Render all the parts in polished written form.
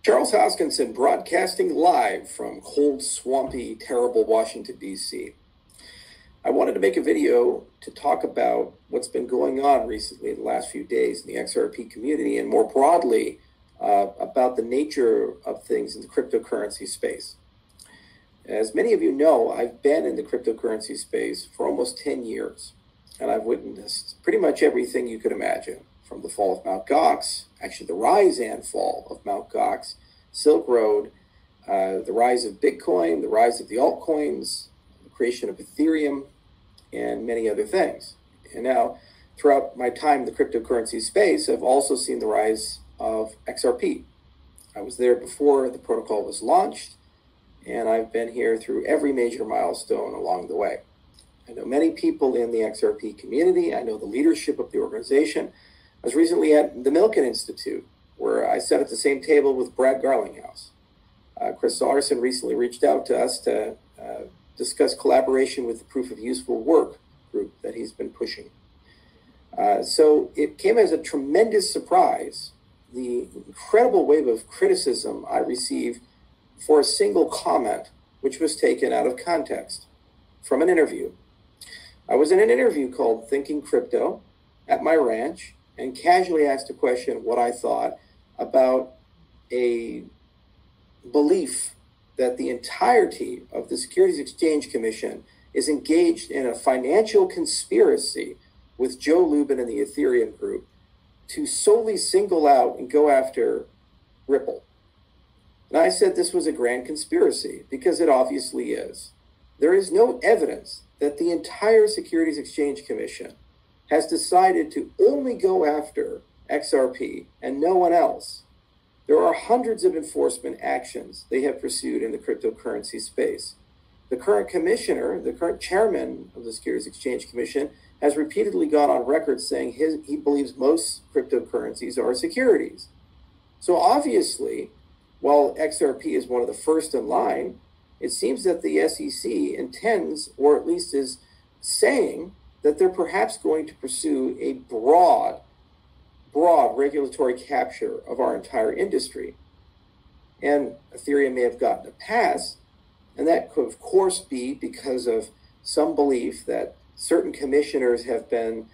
Charles Hoskinson broadcasting live from cold, swampy, terrible Washington, D.C. I wanted to make a video to talk about what's been going on recently in the last few days in the XRP community and more broadly about the nature of things in the cryptocurrency space. As many of you know, I've been in the cryptocurrency space for almost 10 years, and I've witnessed pretty much everything you could imagine, from the fall of Mt. Gox, actually the rise and fall of Mt. Gox, Silk Road, the rise of Bitcoin, the rise of the altcoins, the creation of Ethereum, and many other things. And now, throughout my time in the cryptocurrency space, I've also seen the rise of XRP. I was there before the protocol was launched, and I've been here through every major milestone along the way. I know many people in the XRP community. I know the leadership of the organization. I was recently at the Milken Institute, where I sat at the same table with Brad Garlinghouse. Chris Salerson recently reached out to us to discuss collaboration with the Proof of Useful Work group that he's been pushing. So it came as a tremendous surprise, the incredible wave of criticism I received for a single comment, which was taken out of context from an interview. I was in an interview called Thinking Crypto at my ranch, and casually asked a question what I thought about a belief that the entirety of the Securities Exchange Commission is engaged in a financial conspiracy with Joe Lubin and the Ethereum group to solely single out and go after Ripple. And I said this was a grand conspiracy because it obviously is. There is no evidence that the entire Securities Exchange Commission has decided to only go after XRP and no one else. There are hundreds of enforcement actions they have pursued in the cryptocurrency space. The current commissioner, the current chairman of the Securities Exchange Commission, has repeatedly gone on record saying he believes most cryptocurrencies are securities. So obviously, while XRP is one of the first in line, it seems that the SEC intends, or at least is saying, that they're perhaps going to pursue a broad regulatory capture of our entire industry. And Ethereum may have gotten a pass, and that could, of course, be because of some belief that certain commissioners have been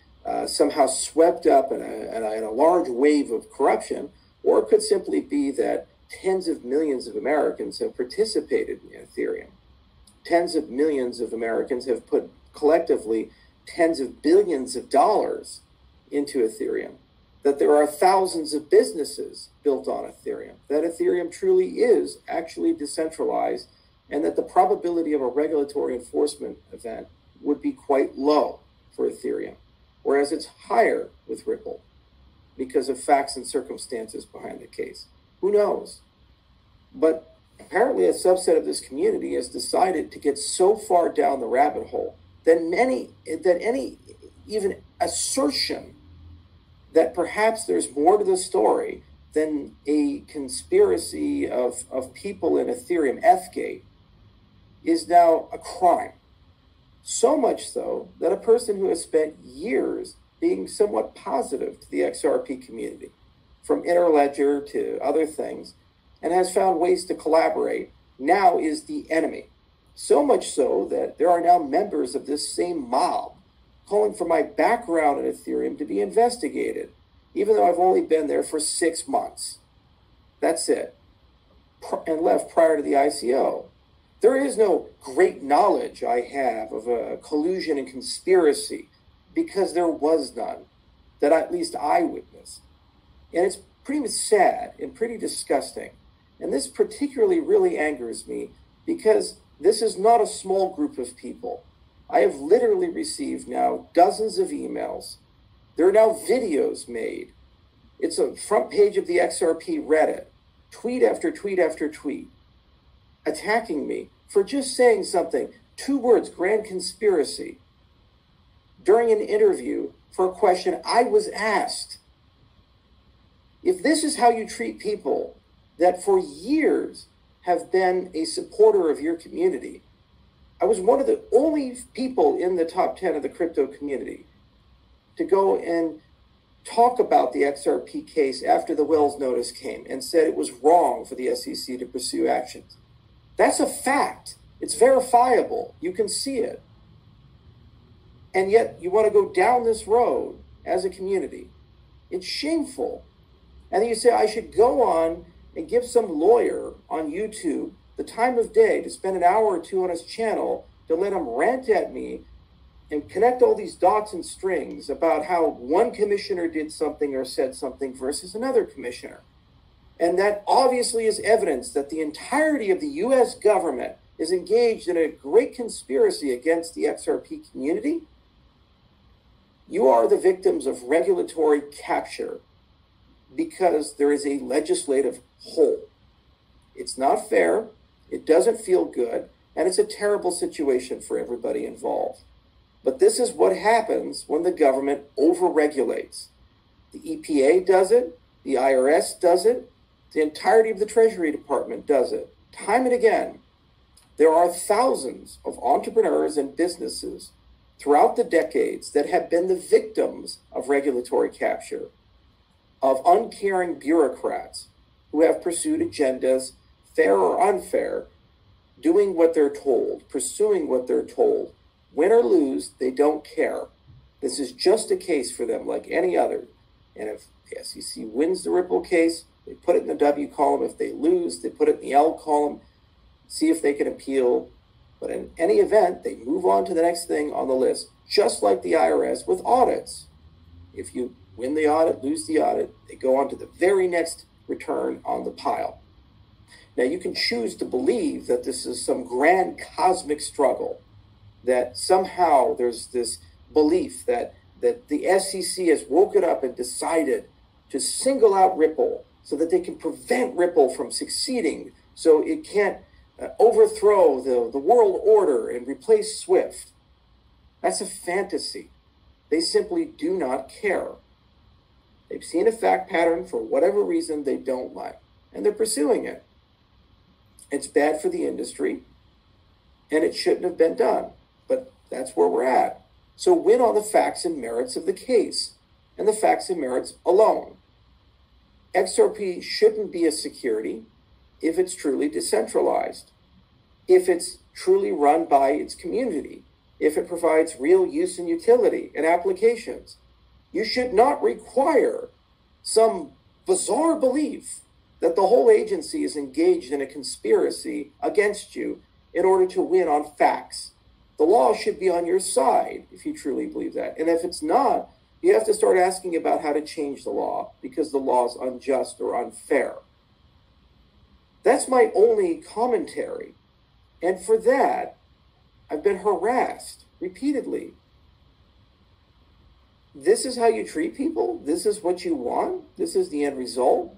somehow swept up in a large wave of corruption, or it could simply be that tens of millions of Americans have participated in Ethereum. Tens of millions of Americans have put collectively tens of billions of dollars into Ethereum, that there are thousands of businesses built on Ethereum, that Ethereum truly is actually decentralized, and that the probability of a regulatory enforcement event would be quite low for Ethereum, whereas it's higher with Ripple because of facts and circumstances behind the case. Who knows? But apparently a subset of this community has decided to get so far down the rabbit hole that any even assertion that perhaps there's more to the story than a conspiracy of people in Ethereum, EthGate, is now a crime. So much so that a person who has spent years being somewhat positive to the XRP community, from Interledger to other things, and has found ways to collaborate, now is the enemy. So much so that there are now members of this same mob calling for my background in Ethereum to be investigated, even though I've only been there for 6 months. That's it. And left prior to the ICO. There is no great knowledge I have of a collusion and conspiracy because there was none that at least I witnessed. And it's pretty sad and pretty disgusting. And this particularly really angers me because this is not a small group of people. I have literally received now dozens of emails. There are now videos made. It's a front page of the XRP Reddit, tweet after tweet after tweet, attacking me for just saying something, 2 words, grand conspiracy, during an interview for a question I was asked. If this is how you treat people that for years have been a supporter of your community, I was one of the only people in the top 10 of the crypto community to go and talk about the XRP case after the Wells notice came and said it was wrong for the SEC to pursue actions. That's a fact. It's verifiable. You can see it. And yet you want to go down this road as a community. It's shameful. And then you say, I should go on and give some lawyer on YouTube the time of day to spend an hour or two on his channel to let him rant at me and connect all these dots and strings about how one commissioner did something or said something versus another commissioner. And that obviously is evidence that the entirety of the US government is engaged in a great conspiracy against the XRP community. You are the victims of regulatory capture because there is a legislative hole. It's not fair, it doesn't feel good, and it's a terrible situation for everybody involved. But this is what happens when the government overregulates. The EPA does it, the IRS does it, the entirety of the Treasury Department does it. Time and again, there are thousands of entrepreneurs and businesses throughout the decades that have been the victims of regulatory capture, of uncaring bureaucrats who have pursued agendas, fair or unfair, doing what they're told, pursuing what they're told. Win or lose, they don't care. This is just a case for them like any other. And if the SEC wins the Ripple case, they put it in the W column. If they lose, they put it in the L column, see if they can appeal. But in any event, they move on to the next thing on the list, just like the IRS with audits. If you win the audit, lose the audit, they go on to the very next return on the pile. Now, you can choose to believe that this is some grand cosmic struggle, that somehow there's this belief that the SEC has woken up and decided to single out Ripple so that they can prevent Ripple from succeeding, so it can't overthrow the world order and replace SWIFT. That's a fantasy. They simply do not care. They've seen a fact pattern for whatever reason they don't like, and they're pursuing it. It's bad for the industry, and it shouldn't have been done, but that's where we're at. So win on the facts and merits of the case, and the facts and merits alone. XRP shouldn't be a security if it's truly decentralized, if it's truly run by its community, if it provides real use and utility and applications. You should not require some bizarre belief that the whole agency is engaged in a conspiracy against you in order to win on facts. The law should be on your side if you truly believe that. And if it's not, you have to start asking about how to change the law because the law is unjust or unfair. That's my only commentary. And for that, I've been harassed repeatedly. This is how you treat people? This is what you want? This is the end result?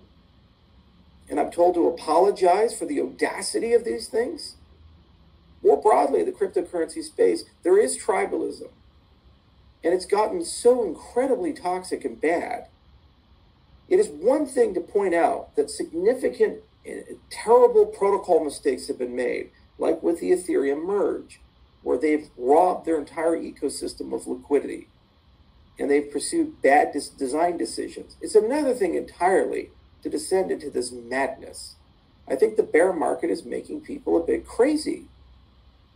And I'm told to apologize for the audacity of these things? More broadly, the cryptocurrency space, there is tribalism. And it's gotten so incredibly toxic and bad. It is one thing to point out that significant and terrible protocol mistakes have been made, like with the Ethereum merge, where they've robbed their entire ecosystem of liquidity, and they've pursued bad design decisions. It's another thing entirely to descend into this madness. I think the bear market is making people a bit crazy.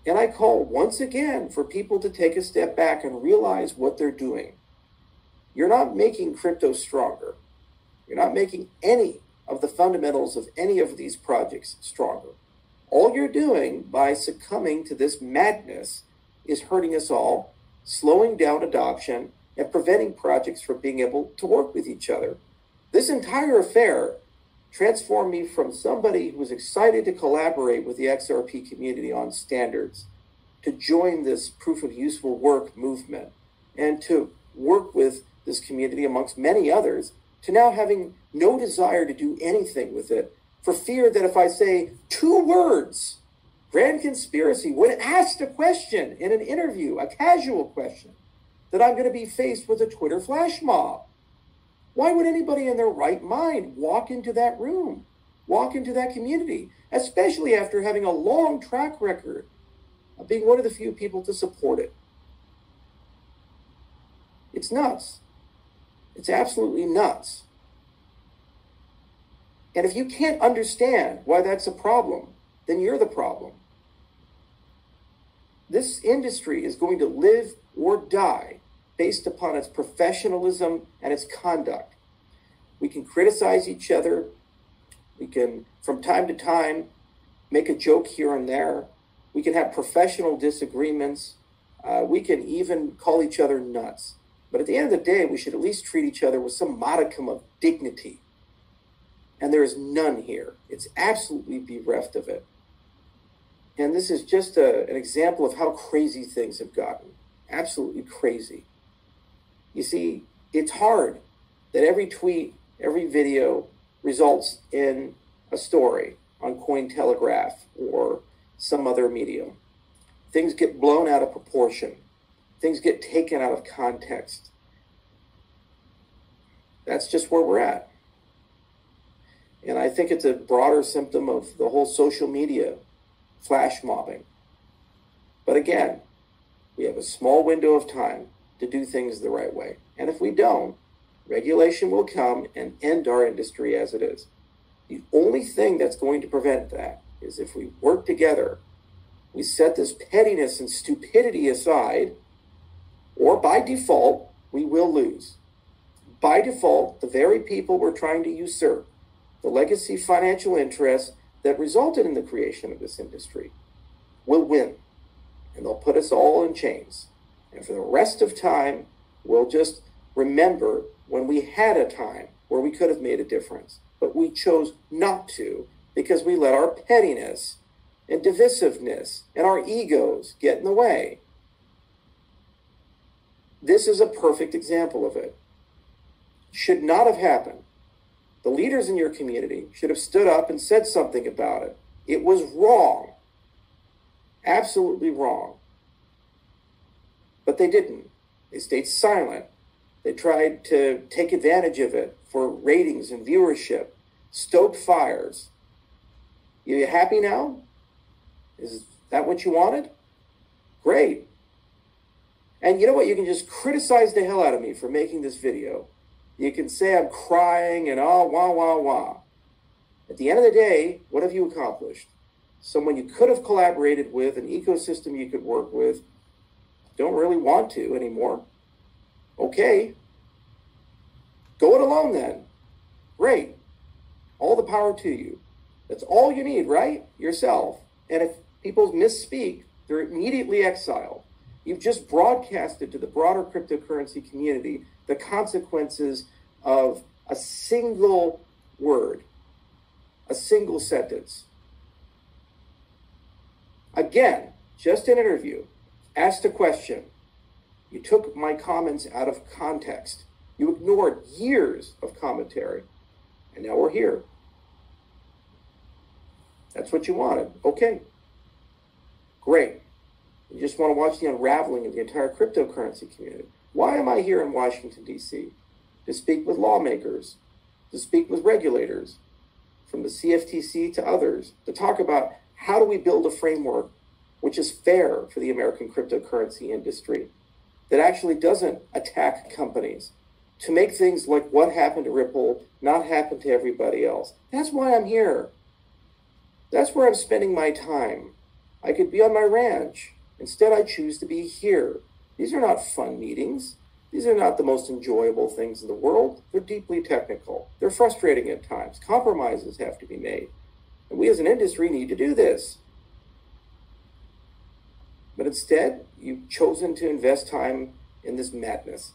And I call once again for people to take a step back and realize what they're doing. You're not making crypto stronger. You're not making any of the fundamentals of any of these projects stronger. All you're doing by succumbing to this madness is hurting us all, slowing down adoption, and preventing projects from being able to work with each other. This entire affair transformed me from somebody who was excited to collaborate with the XRP community on standards, to join this proof of useful work movement, and to work with this community amongst many others, to now having no desire to do anything with it, for fear that if I say 2 words, grand conspiracy, when asked a question in an interview, a casual question, that I'm going to be faced with a Twitter flash mob. Why would anybody in their right mind walk into that room, walk into that community, especially after having a long track record of being one of the few people to support it? It's nuts. It's absolutely nuts. And if you can't understand why that's a problem, then you're the problem. This industry is going to live or die based upon its professionalism and its conduct. We can criticize each other. We can, from time to time, make a joke here and there. We can have professional disagreements. We can even call each other nuts. But at the end of the day, we should at least treat each other with some modicum of dignity. And there is none here. It's absolutely bereft of it. And this is just an example of how crazy things have gotten. Absolutely crazy. You see, it's hard that every tweet, every video results in a story on Cointelegraph or some other medium. Things get blown out of proportion. Things get taken out of context. That's just where we're at. And I think it's a broader symptom of the whole social media flash mobbing. But again, we have a small window of time to do things the right way. And if we don't, regulation will come and end our industry as it is. The only thing that's going to prevent that is if we work together, we set this pettiness and stupidity aside, or by default, we will lose. By default, the very people we're trying to usurp, the legacy financial interests that resulted in the creation of this industry, will win. And they'll put us all in chains. And for the rest of time, we'll just remember when we had a time where we could have made a difference. But we chose not to because we let our pettiness and divisiveness and our egos get in the way. This is a perfect example of it. Should not have happened. The leaders in your community should have stood up and said something about it. It was wrong. Absolutely wrong. But they didn't. They stayed silent. They tried to take advantage of it for ratings and viewership, stoked fires. You happy now? Is that what you wanted? Great. And you know what? You can just criticize the hell out of me for making this video. You can say I'm crying and oh, wah, wah, wah. At the end of the day, what have you accomplished? Someone you could have collaborated with, an ecosystem you could work with, don't really want to anymore. Okay. Go it alone then. Great. All the power to you. That's all you need, right? Yourself. And if people misspeak, they're immediately exiled. You've just broadcasted to the broader cryptocurrency community the consequences of a single word, a single sentence. Again, just an interview, asked a question. You took my comments out of context. You ignored years of commentary, and now we're here. That's what you wanted. Okay. Great. You just want to watch the unraveling of the entire cryptocurrency community. Why am I here in Washington, D.C.? To speak with lawmakers, to speak with regulators, from the CFTC to others, to talk about how do we build a framework which is fair for the American cryptocurrency industry, that actually doesn't attack companies, to make things like what happened to Ripple not happen to everybody else. That's why I'm here. That's where I'm spending my time. I could be on my ranch. Instead, I choose to be here. These are not fun meetings. These are not the most enjoyable things in the world. They're deeply technical. They're frustrating at times. Compromises have to be made. And we as an industry need to do this. But instead, you've chosen to invest time in this madness.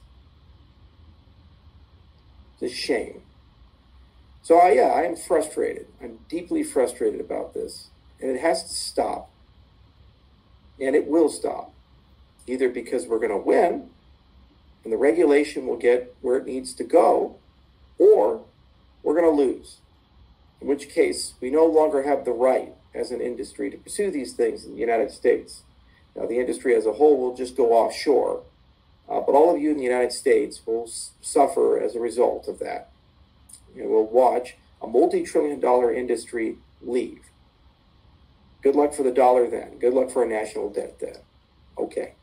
It's a shame. So I am frustrated. I'm deeply frustrated about this. And it has to stop. And it will stop. Either because we're going to win, and the regulation will get where it needs to go, or we're going to lose. In which case, we no longer have the right as an industry to pursue these things in the United States. Now, the industry as a whole will just go offshore. But all of you in the United States will suffer as a result of that. And we'll watch a multi-trillion-dollar industry leave. Good luck for the dollar then. Good luck for our national debt then. Okay.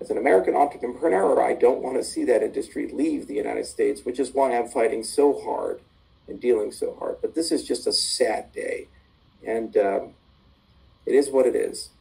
As an American entrepreneur, I don't want to see that industry leave the United States, which is why I'm fighting so hard and dealing so hard. But this is just a sad day, and it is what it is.